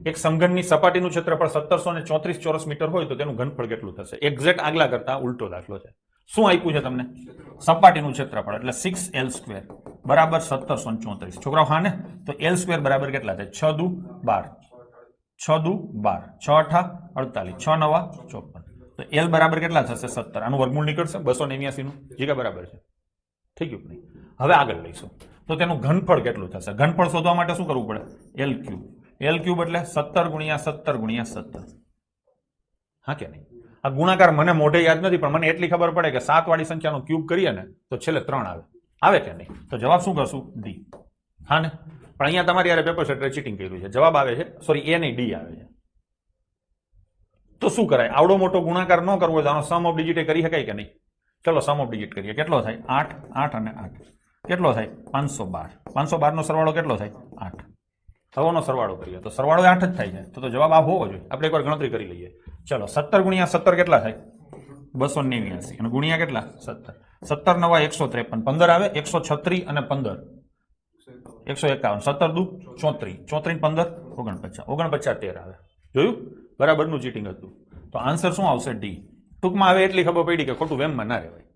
એક સમઘનની સપાટીનું ક્ષેત્રફળ 1734 ચોરસ મીટર હોય તો તેનું ઘનફળ કેટલું થશે? એક્ઝેક્ટ આગલા કરતા ઉલટો દાખલો છે. શું આપ્યું છે તમને? સપાટીનું ક્ષેત્રફળ એટલે 6l² બરાબર 1734. છોકરાઓ હા ને? તો l² બરાબર કેટલા થાય? 6 દુ 12, 6 દુ 12, 6 અઠા 48, 6 નવા 54. તો l બરાબર કેટલા થશે? 17. આનું વર્ગમૂળ નીકળશે 289 નું. જીગા બરાબર છે. થઈ ગયું નહીં? હવે આગળ લઈશું તો તેનું ઘનફળ કેટલું થશે? ઘનફળ શોધવા માટે શું કરવું પડે? l³ એટલે 17 ગુણ્યા 17 ગુણ્યા 17. હા કે નહીં? આ ગુણાકાર મને મોઢે યાદ નથી, પણ મને એટલી ખબર પડે કે 7 વાળી સંખ્યાનો ક્યુબ કરીએ ને તો છેલ્લે 3 આવે. આવે કે નહીં? તો જવાબ શું કરશું? ડી. હા ને? પણ અહીંયા તમારી યાર પેપર સેટરે ચીટિંગ કર્યું છે. જવાબ આવે છે સોરી એ નહીં, ડી આવે છે. તો શું કરાય? આવડો મોટો ગુણાકાર ન કરવો હોય તો આનો સમ ઓફ ડિજિટ કરી શકાય કે નહીં? ચલો સમ ઓફ ડિજિટ કરીએ. કેટલો થાય? 8, 8 અને 8. કેટલો થાય? 512. 512 નો સરવાળો કેટલો થાય? 8. હવાનો સરવાળો કરીએ તો સરવાળો 8 જ થાય છે. તો જવાબ આ હોવો જોઈએ. આપણે એકવાર ગણતરી કરી લઈએ. ચલો 17 ગુણ્યા 17 કેટલા થાય? 289. અને ગુણ્યા કેટલા? 17. 17 નવા 153. 15 આવે 136 અને 15 151. 17 દુ 34, 34 15 49, 49 13 આવે. જોયું? બરાબરનું ચીટિંગ હતું. તો આન્સર શું આવશે? ડી. ટૂંકમાં હવે એટલી ખબર પડી કે ખોટું વેમમાં ના રહેવાય.